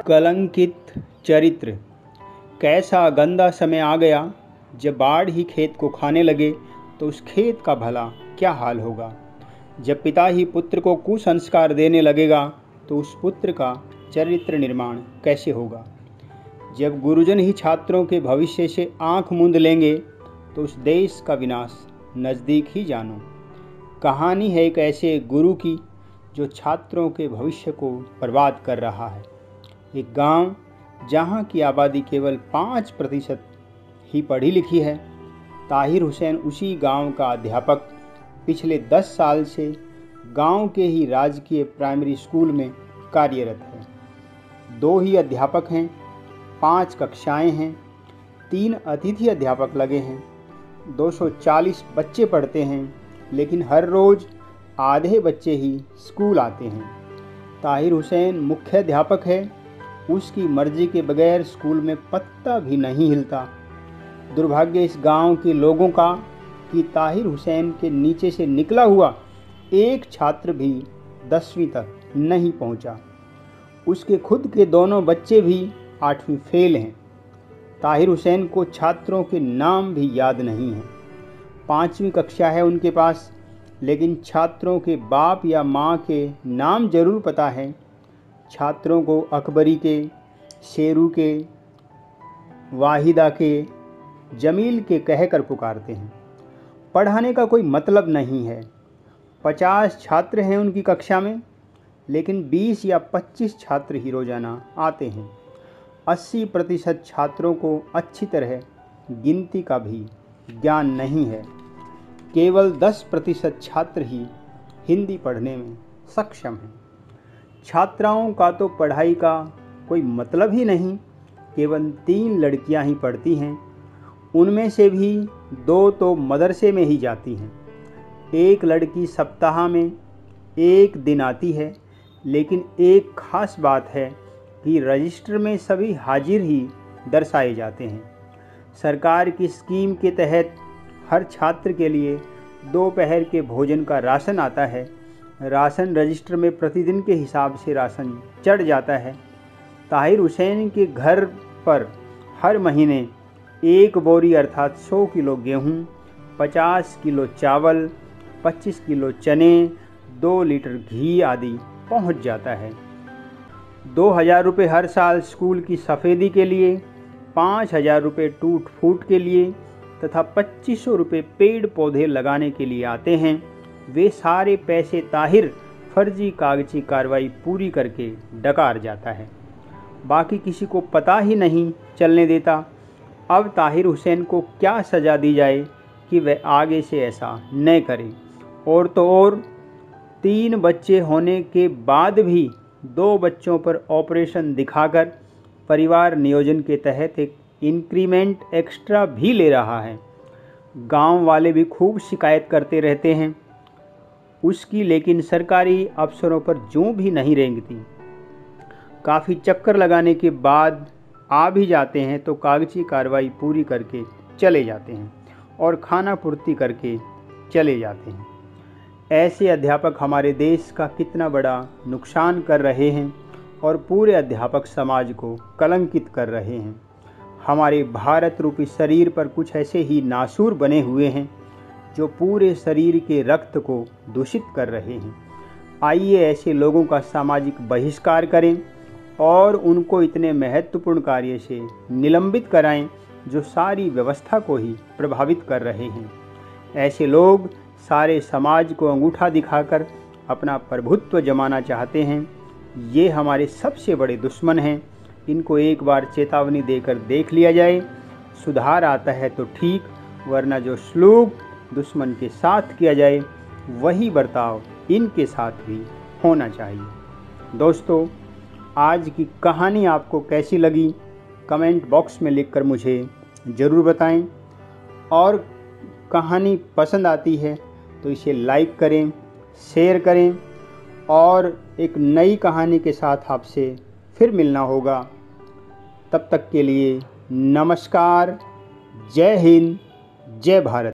कलंकित चरित्र। कैसा गंदा समय आ गया, जब बाढ़ ही खेत को खाने लगे तो उस खेत का भला क्या हाल होगा। जब पिता ही पुत्र को कुसंस्कार देने लगेगा तो उस पुत्र का चरित्र निर्माण कैसे होगा। जब गुरुजन ही छात्रों के भविष्य से आंख मूंद लेंगे तो उस देश का विनाश नज़दीक ही जानो। कहानी है एक ऐसे गुरु की जो छात्रों के भविष्य को बर्बाद कर रहा है। एक गांव जहां की आबादी केवल 5% ही पढ़ी लिखी है। ताहिर हुसैन उसी गांव का अध्यापक पिछले 10 साल से गांव के ही राजकीय प्राइमरी स्कूल में कार्यरत है। 2 ही अध्यापक हैं, 5 कक्षाएं हैं, 3 अतिथि अध्यापक लगे हैं, 240 बच्चे पढ़ते हैं, लेकिन हर रोज़ आधे बच्चे ही स्कूल आते हैं। ताहिर हुसैन मुख्य अध्यापक है, उसकी मर्जी के बगैर स्कूल में पत्ता भी नहीं हिलता। दुर्भाग्य इस गांव के लोगों का कि ताहिर हुसैन के नीचे से निकला हुआ एक छात्र भी 10वीं तक नहीं पहुंचा। उसके खुद के दोनों बच्चे भी 8वीं फेल हैं। ताहिर हुसैन को छात्रों के नाम भी याद नहीं हैं। 5वीं कक्षा है उनके पास, लेकिन छात्रों के बाप या माँ के नाम जरूर पता है। छात्रों को अकबरी के, शेरू के, वाहिदा के, जमील के कहकर पुकारते हैं। पढ़ाने का कोई मतलब नहीं है। 50 छात्र हैं उनकी कक्षा में, लेकिन 20 या 25 छात्र ही रोजाना आते हैं। 80% छात्रों को अच्छी तरह गिनती का भी ज्ञान नहीं है। केवल 10% छात्र ही हिंदी पढ़ने में सक्षम हैं। छात्राओं का तो पढ़ाई का कोई मतलब ही नहीं। केवल 3 लड़कियां ही पढ़ती हैं, उनमें से भी 2 तो मदरसे में ही जाती हैं। एक लड़की सप्ताह में 1 दिन आती है, लेकिन एक ख़ास बात है कि रजिस्टर में सभी हाजिर ही दर्शाए जाते हैं। सरकार की स्कीम के तहत हर छात्र के लिए दोपहर के भोजन का राशन आता है। राशन रजिस्टर में प्रतिदिन के हिसाब से राशन चढ़ जाता है। ताहिर हुसैन के घर पर हर महीने 1 बोरी अर्थात 100 किलो गेहूँ, 50 किलो चावल, 25 किलो चने, 2 लीटर घी आदि पहुंच जाता है। 2000 रुपये हर साल स्कूल की सफ़ेदी के लिए, 5000 रुपये टूट फूट के लिए तथा 2500 रुपये पेड़ पौधे लगाने के लिए आते हैं। वे सारे पैसे ताहिर फर्जी कागजी कार्रवाई पूरी करके डकार जाता है। बाकी किसी को पता ही नहीं चलने देता। अब ताहिर हुसैन को क्या सज़ा दी जाए कि वह आगे से ऐसा न करे। और तो और 3 बच्चे होने के बाद भी 2 बच्चों पर ऑपरेशन दिखाकर परिवार नियोजन के तहत एक इंक्रीमेंट एक्स्ट्रा भी ले रहा है। गांव वाले भी खूब शिकायत करते रहते हैं उसकी, लेकिन सरकारी अफसरों पर जूं भी नहीं रेंगती। काफ़ी चक्कर लगाने के बाद आ भी जाते हैं तो कागजी कार्रवाई पूरी करके चले जाते हैं और खाना पूर्ति करके चले जाते हैं। ऐसे अध्यापक हमारे देश का कितना बड़ा नुकसान कर रहे हैं और पूरे अध्यापक समाज को कलंकित कर रहे हैं। हमारे भारत रूपी शरीर पर कुछ ऐसे ही नासूर बने हुए हैं जो पूरे शरीर के रक्त को दूषित कर रहे हैं। आइए ऐसे लोगों का सामाजिक बहिष्कार करें और उनको इतने महत्वपूर्ण कार्य से निलंबित कराएं जो सारी व्यवस्था को ही प्रभावित कर रहे हैं। ऐसे लोग सारे समाज को अंगूठा दिखाकर अपना प्रभुत्व जमाना चाहते हैं। ये हमारे सबसे बड़े दुश्मन हैं। इनको एक बार चेतावनी देकर देख लिया जाए। सुधार आता है तो ठीक, वरना जो सलूक दुश्मन के साथ किया जाए वही बर्ताव इनके साथ भी होना चाहिए। दोस्तों, आज की कहानी आपको कैसी लगी कमेंट बॉक्स में लिखकर मुझे ज़रूर बताएं। और कहानी पसंद आती है तो इसे लाइक करें, शेयर करें और एक नई कहानी के साथ आपसे फिर मिलना होगा। तब तक के लिए नमस्कार। जय हिंद, जय भारत।